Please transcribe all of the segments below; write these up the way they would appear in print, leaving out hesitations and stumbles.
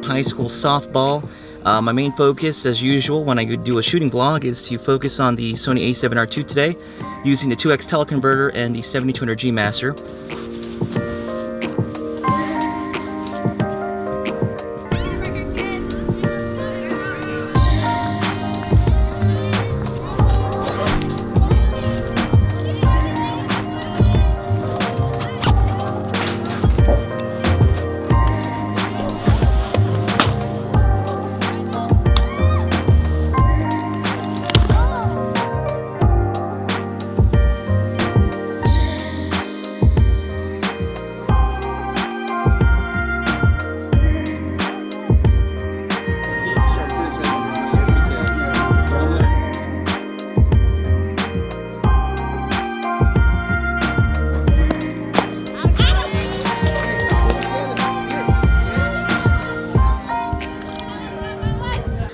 High school softball. My main focus, as usual, when I do a shooting vlog, is to focus on the Sony a7Rii today, using the 2x teleconverter and the 7200G master.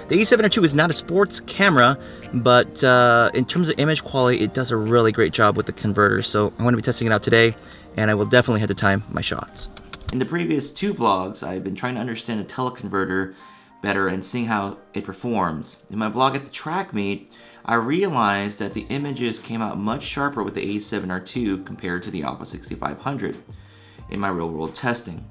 The a7Rii is not a sports camera, but in terms of image quality, it does a really great job with the converter. So I'm going to be testing it out today, and I will definitely have to time my shots. In the previous two vlogs, I've been trying to understand the teleconverter better and seeing how it performs. In my vlog at the track meet, I realized that the images came out much sharper with the a7Rii compared to the Alpha 6500 in my real-world testing.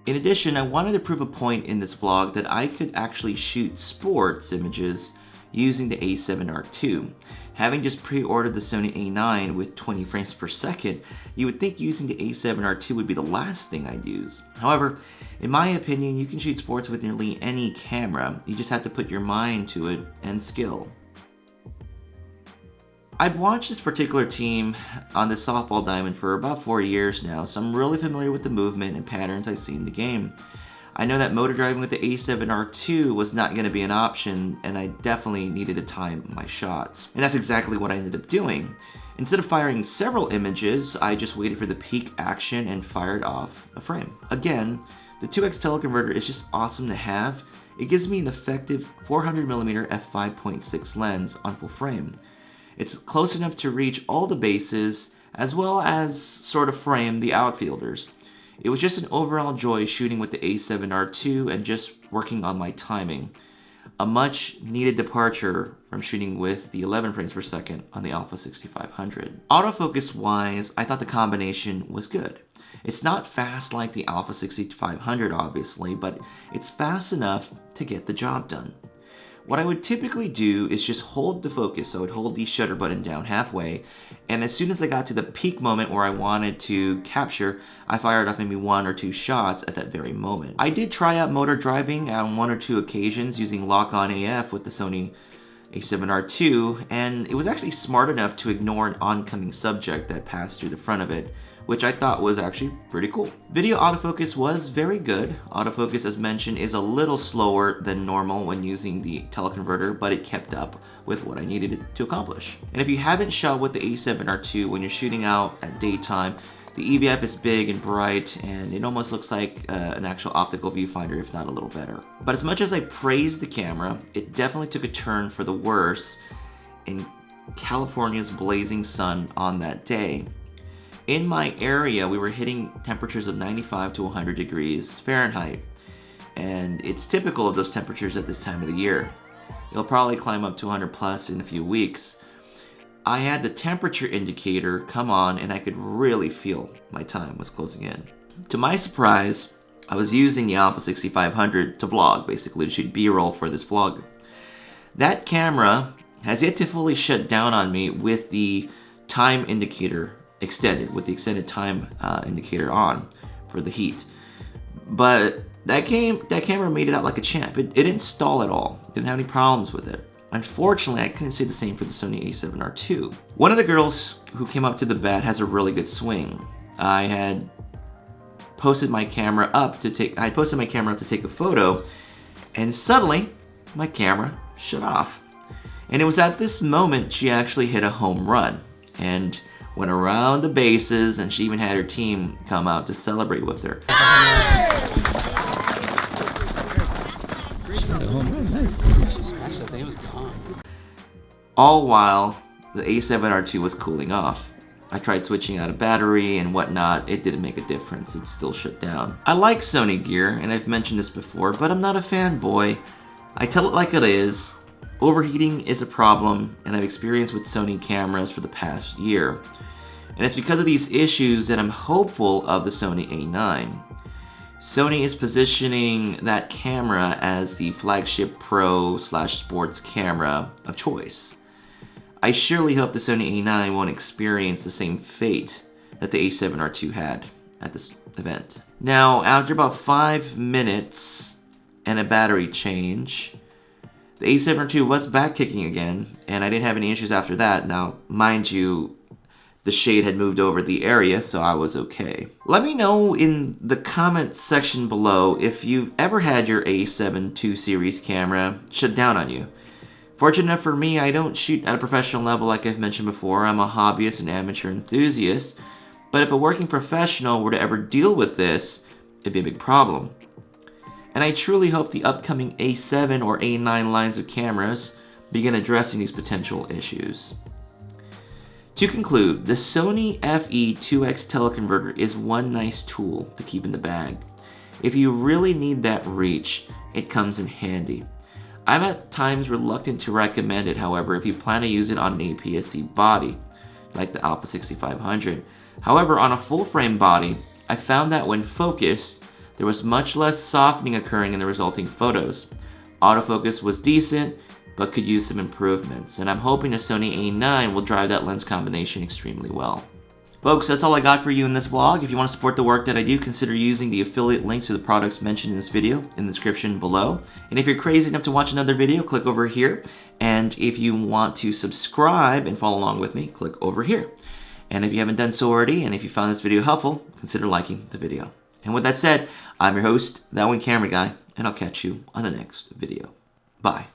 In addition, I wanted to prove a point in this vlog that I could actually shoot sports images using the a7Rii. Having just pre-ordered the Sony a9 with 20 frames per second, you would think using the a7Rii would be the last thing I'd use. However, in my opinion, you can shoot sports with nearly any camera. You just have to put your mind to it and skill. I've watched this particular team on the softball diamond for about 4 years now, so I'm really familiar with the movement and patterns I see in the game. I know that motor driving with the a7Rii was not going to be an option, and I definitely needed to time my shots. And that's exactly what I ended up doing. Instead of firing several images, I just waited for the peak action and fired off a frame. Again, the 2x teleconverter is just awesome to have. It gives me an effective 400mm f5.6 lens on full frame. It's close enough to reach all the bases, as well as sort of frame the outfielders. It was just an overall joy shooting with the a7Rii and just working on my timing. A much needed departure from shooting with the 11 frames per second on the Alpha 6500. Autofocus wise, I thought the combination was good. It's not fast like the Alpha 6500 obviously, but it's fast enough to get the job done. What I would typically do is just hold the focus, so I would hold the shutter button down halfway, and as soon as I got to the peak moment where I wanted to capture, I fired off maybe 1 or 2 shots at that very moment. I did try out motor driving on 1 or 2 occasions using lock-on AF with the Sony a7Rii, and it was actually smart enough to ignore an oncoming subject that passed through the front of it, which I thought was actually pretty cool. Video autofocus was very good. Autofocus, as mentioned, is a little slower than normal when using the teleconverter, but it kept up with what I needed it to accomplish. And if you haven't shot with the a7Rii when you're shooting out at daytime, the EVF is big and bright, and it almost looks like an actual optical viewfinder, if not a little better. But as much as I praised the camera, it definitely took a turn for the worse in California's blazing sun on that day. In my area, we were hitting temperatures of 95 to 100 degrees Fahrenheit, and it's typical of those temperatures at this time of the year. It'll probably climb up to 100 plus in a few weeks. I had the temperature indicator come on, and I could really feel my time was closing in. To my surprise, I was using the Alpha 6500 to vlog, basically to shoot B-roll for this vlog. That camera has yet to fully shut down on me with the time indicator extended, with the extended time indicator on for the heat. But that camera made it out like a champ. It didn't stall at all. Didn't have any problems with it. Unfortunately, I couldn't say the same for the Sony a7Rii. One of the girls who came up to the bat has a really good swing. I had posted my camera up to take a photo, and suddenly my camera shut off. And it was at this moment she actually hit a home run and went around the bases, and she even had her team come out to celebrate with her. all while the A7R II was cooling off. I tried switching out a battery and whatnot, it didn't make a difference, it still shut down. I like Sony gear, and I've mentioned this before, but I'm not a fanboy. I tell it like it is. Overheating is a problem, and I've experienced with Sony cameras for the past year. And it's because of these issues that I'm hopeful of the Sony A9. Sony is positioning that camera as the flagship pro/sports camera of choice. I surely hope the Sony A9 won't experience the same fate that the A7R II had at this event. Now, after about 5 minutes and a battery change, the A7R II was back kicking again, and I didn't have any issues after that. Now, mind you, the shade had moved over the area, so I was okay. Let me know in the comment section below if you've ever had your A7 II series camera shut down on you. Fortunate enough for me, I don't shoot at a professional level like I've mentioned before. I'm a hobbyist and amateur enthusiast, but if a working professional were to ever deal with this, it'd be a big problem. And I truly hope the upcoming A7 or A9 lines of cameras begin addressing these potential issues. To conclude, the Sony FE 2X teleconverter is one nice tool to keep in the bag. If you really need that reach, it comes in handy. I'm at times reluctant to recommend it, however, if you plan to use it on an APS-C body, like the Alpha 6500. However, on a full-frame body, I found that when focused, there was much less softening occurring in the resulting photos. Autofocus was decent, but could use some improvements, and I'm hoping the Sony A9 will drive that lens combination extremely well. Folks, that's all I got for you in this vlog. If you want to support the work that I do, consider using the affiliate links to the products mentioned in this video in the description below. And if you're crazy enough to watch another video, click over here. And if you want to subscribe and follow along with me, click over here. And if you haven't done so already, and if you found this video helpful, consider liking the video. And with that said, I'm your host, That One Camera Guy, and I'll catch you on the next video. Bye.